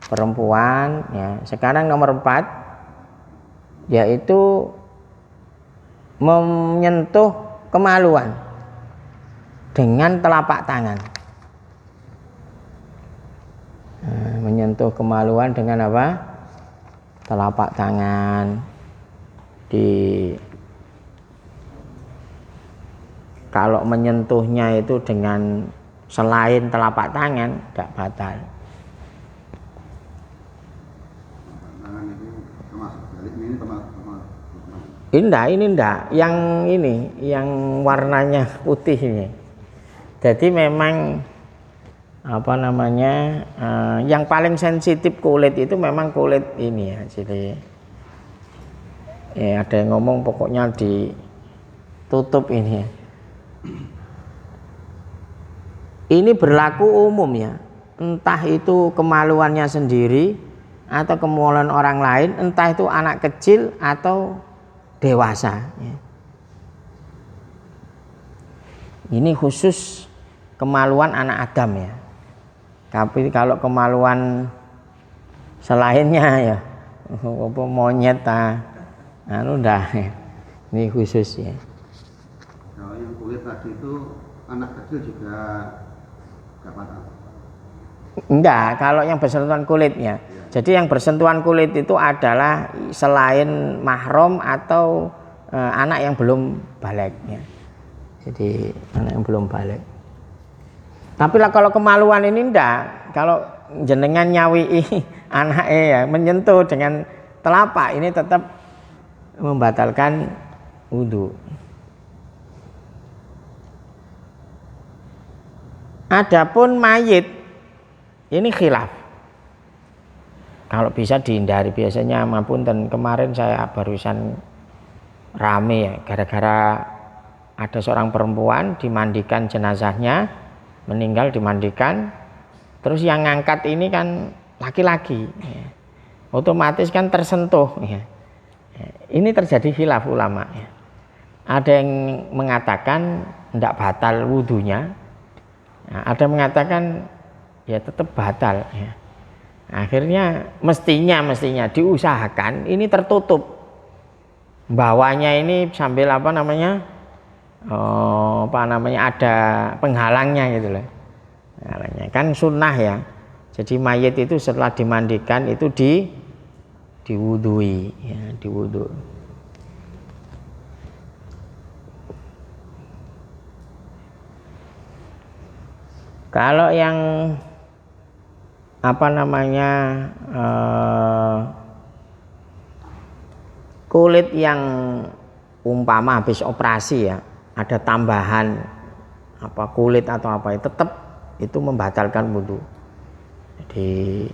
perempuan ya. Sekarang nomor 4 yaitu menyentuh kemaluan dengan telapak tangan. Menyentuh kemaluan dengan apa? Telapak tangan. Kalau menyentuhnya itu dengan selain telapak tangan tidak batal. Ini enggak, yang warnanya putih ini. Jadi memang yang paling sensitif kulit itu memang kulit ini ya. Jadi ya ada yang ngomong pokoknya ditutup ini ya. Ini berlaku umum ya. Entah itu kemaluannya sendiri atau kemaluan orang lain, entah itu anak kecil atau dewasa ya. Ini khusus kemaluan anak Adam ya. Tapi kalau kemaluan selainnya ya apa monyet udah ya. Ini khusus ya. Kalau yang kulit tadi itu anak kecil juga enggak batal. Enggak, kalau yang bersentuhan kulitnya. Jadi yang bersentuhan kulit itu adalah selain mahram atau anak yang belum balik ya. Jadi anak yang belum balik. Tapi lah kalau kemaluan ini enggak. Kalau jenengan nyawi anaknya ya menyentuh dengan telapak ini tetap membatalkan wudhu. Adapun mayit ini khilaf. Kalau bisa dihindari, biasanya maupun dan kemarin saya barusan rame ya gara-gara ada seorang perempuan dimandikan jenazahnya, meninggal dimandikan, terus yang ngangkat ini kan laki-laki ya. Otomatis kan tersentuh ya. Ini terjadi khilaf ulama ya. Ada yang mengatakan tidak batal wudhunya, ada yang mengatakan ya tetap batal ya. Akhirnya mestinya diusahakan ini tertutup bawahnya ini sambil ada penghalangnya gitu loh. Penghalangnya kan sunnah ya. Jadi mayit itu setelah dimandikan itu diwudhui ya, diwudhu. Kalau yang kulit yang umpama habis operasi ya, ada tambahan kulit atau tetap itu membatalkan wudhu. Jadi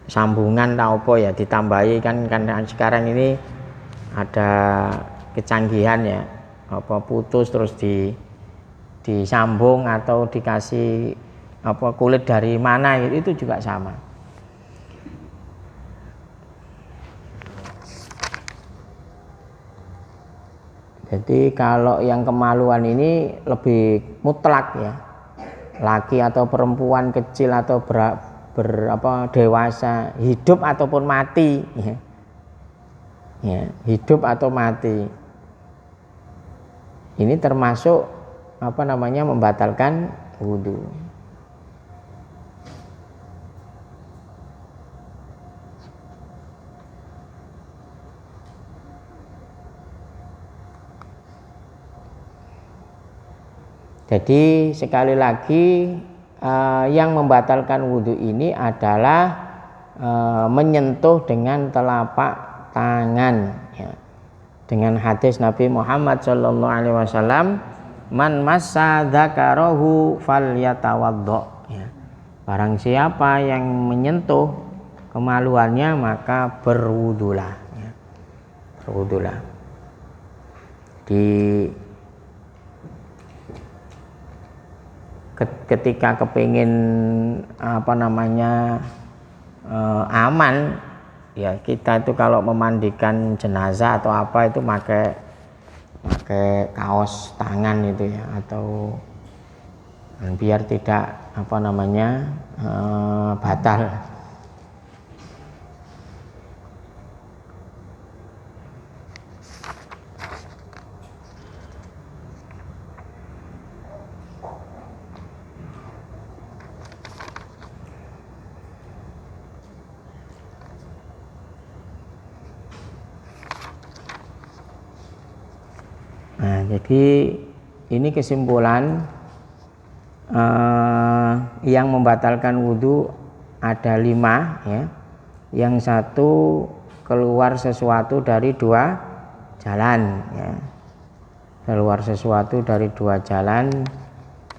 sambungan atau ya ditambahi kan sekarang ini ada kecanggihan ya, putus terus disambung atau dikasih kulit dari mana itu juga sama. Jadi kalau yang kemaluan ini lebih mutlak ya, laki atau perempuan, kecil atau dewasa, hidup ataupun mati ya. Ya, hidup atau mati ini termasuk membatalkan wudhu. Jadi sekali lagi yang membatalkan wudhu ini adalah menyentuh dengan telapak tangan ya. Dengan hadis Nabi Muhammad SAW, man massa dzakarahu falyatawaddo ya. Barang siapa yang menyentuh kemaluannya maka berwudulah ya. Berwudulah. Ketika kepingin aman ya, kita itu kalau memandikan jenazah atau apa itu pakai kaos tangan itu ya, atau biar tidak batal. Nah, jadi ini kesimpulan yang membatalkan wudhu ada 5 ya. Yang satu keluar sesuatu dari 2 jalan ya. Keluar sesuatu dari 2 jalan,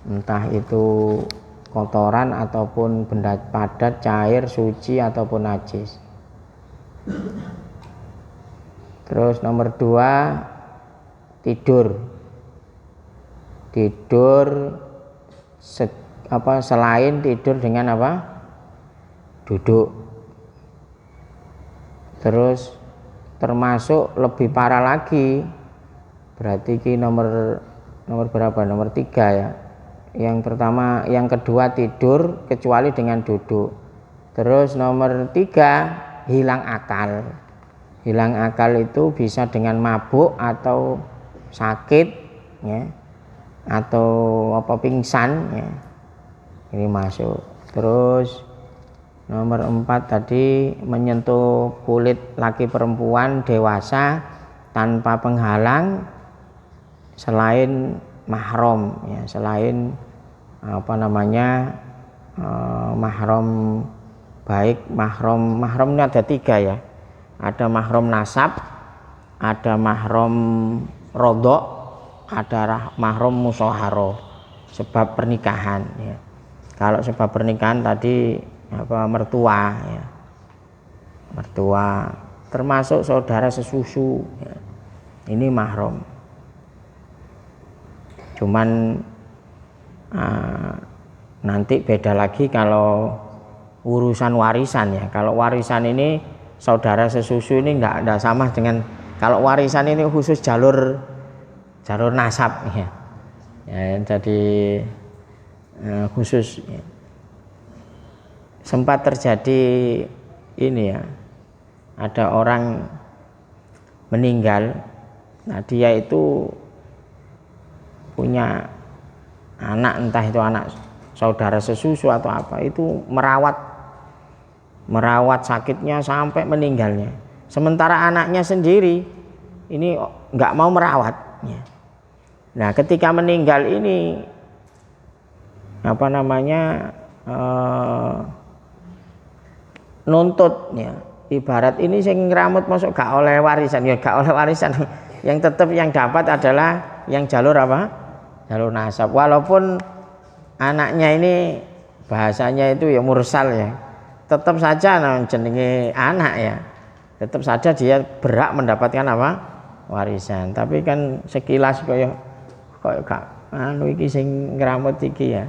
entah itu kotoran ataupun benda padat, cair, suci ataupun najis. Terus nomor 2 tidur selain tidur dengan duduk. Terus termasuk lebih parah lagi, berarti ini nomor berapa? Nomor 3 ya. Yang kedua tidur kecuali dengan duduk. Terus nomor 3 hilang akal. Hilang akal itu bisa dengan mabuk atau sakit ya, atau pingsan ya, ini masuk. Terus nomor 4 tadi menyentuh kulit laki perempuan dewasa tanpa penghalang selain mahram ya, selain mahram, baik mahram ini ada 3 ya, ada mahram nasab, ada mahram rodok, ada mahram musoharo, sebab pernikahan ya. Kalau sebab pernikahan tadi mertua ya, mertua termasuk saudara sesusu ya. Ini mahram. Cuman nanti beda lagi kalau urusan warisan ya. Kalau warisan ini saudara sesusu ini enggak sama dengan, kalau warisan ini khusus jalur nasab ya. Ya, jadi khusus ya. Sempat terjadi ini ya, ada orang meninggal, nah dia itu punya anak, entah itu anak saudara sesusu atau apa, itu merawat sakitnya sampai meninggalnya, sementara anaknya sendiri ini nggak mau merawatnya. Nah, ketika meninggal ini nuntut ya, ibarat ini sing ngramut masuk gak oleh warisan ya, gak oleh warisan. Yang tetap yang dapat adalah yang jalur jalur nasab, walaupun anaknya ini bahasanya itu ya mursal ya, tetap saja jenenge anak ya, tetap saja dia berhak mendapatkan warisan. Tapi kan sekilas kaya gak iki sing ngramut iki ya.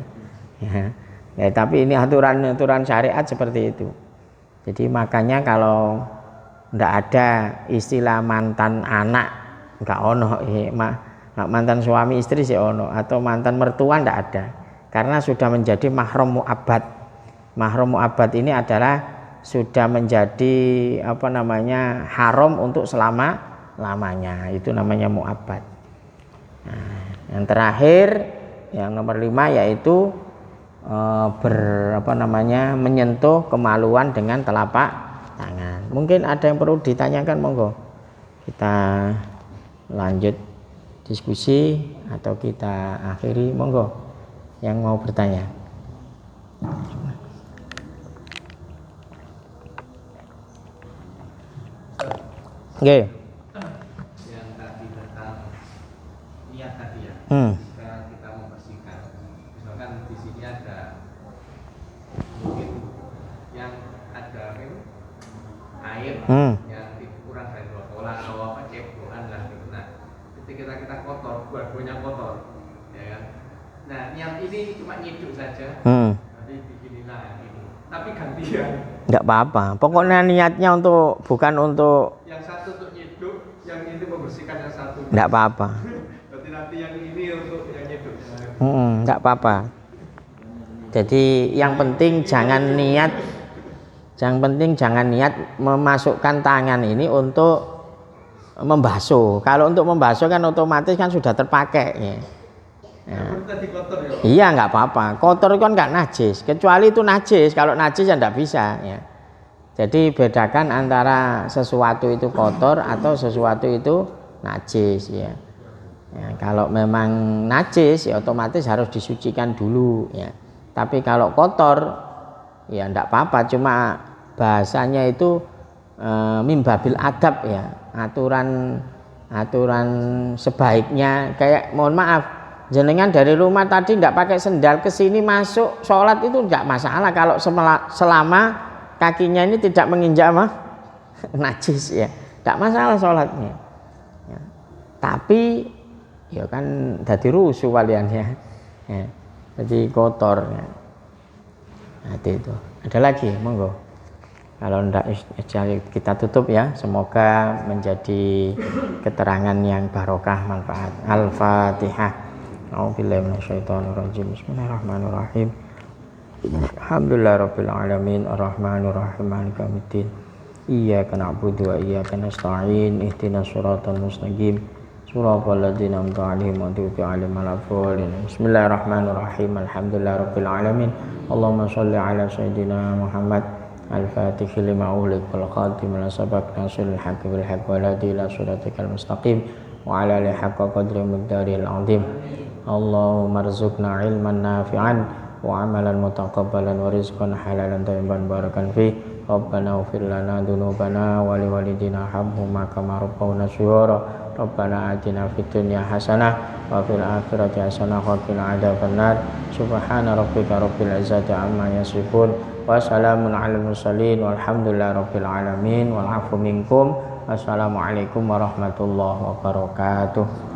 Ya, tapi ini aturan syariat seperti itu. Jadi makanya kalau ndak ada istilah mantan anak Enggak ono, mantan suami istri sih ono, atau mantan mertua ndak ada. Karena sudah menjadi mahram mu'abbad. Mahram mu'abbad ini adalah sudah menjadi haram untuk selama-lamanya. Itu namanya mu'abbad. Nah, yang terakhir, yang nomor 5 yaitu menyentuh kemaluan dengan telapak tangan. Mungkin ada yang perlu ditanyakan, monggo. Kita lanjut diskusi atau kita akhiri, monggo. Yang mau bertanya. Oke. Yang tadi tentang niat tadi ya. Sekarang kita membersihkan. Misalkan di sini ada mungkin yang ada air yang kurang dari 2 kolam atau cebokan lah gitu. Nah, ketika kita kotor, dua-duanya kotor, ya kan? Nah, niat ini cuma nyiduk saja. Nanti beginilah ini. Tapi gantian. Enggak apa-apa. Pokoknya niatnya bukan untuk yang satu untuk nyiduk, yang ini membersihkan yang satu. Enggak apa-apa. Berarti nanti yang ini untuk yang nyiduk. Enggak apa-apa. Jadi yang penting jangan niat memasukkan tangan ini untuk membasuh. Kalau untuk membasuh kan otomatis kan sudah terpakai ya. Tadi kotor ya. Iya, nggak apa-apa. Kotor kan nggak najis, kecuali itu najis. Kalau najis ya nggak bisa ya. Jadi bedakan antara sesuatu itu kotor atau sesuatu itu najis ya. Ya, kalau memang najis ya otomatis harus disucikan dulu ya. Tapi kalau kotor ya nggak apa-apa. Cuma bahasanya itu mimbabil adab ya. Aturan sebaiknya kayak mohon maaf. Jenengan dari rumah tadi nggak pakai sendal ke sini masuk sholat itu nggak masalah kalau selama kakinya ini tidak menginjak najis ya, nggak masalah sholatnya. Ya. Tapi ya kan jadi rusuh waliannya, ya. Jadi kotor. Ya. Nah, itu. Ada lagi, monggo. Kalau enggak kita tutup ya. Semoga menjadi keterangan yang barokah manfaat. Al-Fatihah. A'udzubillahi minasyaitonirrajim. Bismillahirrahmanirrahim. Alhamdulillahirabbil alamin arrahmanirrahim maliki yaumiddin. Iyyaka na'budu wa iyyaka nasta'in. Ihdinas siratal mustaqim. Shiratal ladzina an'amta 'alaihim ghairil maghdubi 'alaihim. Bismillahirrahmanirrahim. Alhamdulillahirabbil alamin. Allahumma shalli 'ala sayidina Muhammad al-Fatih lima ughliq wal khatim lima sabaq nasrul haqqi bil haqqi wal hadi ila siratikal mustaqim wa 'ala alihi haqqa qadri miqdaril 'azim. Allahumma rzuqna ilman nafi'an wa amalan mutaqabbalan wa rizqan halalan thayyiban barakan fi. Rabbana ighfir lana dzunubana wa li walidina hamhuma kama rabbawna shighara. Rabbana atina fid dunya hasanah wa fil akhirati hasanah wa qina adzabannar. Subhana rabbika rabbil izzati amma yasifun wa salamun 'alal mursalin walhamdulillahi rabbil alamin wal 'afwu minkum. Wassalamualaikum warahmatullahi wabarakatuh.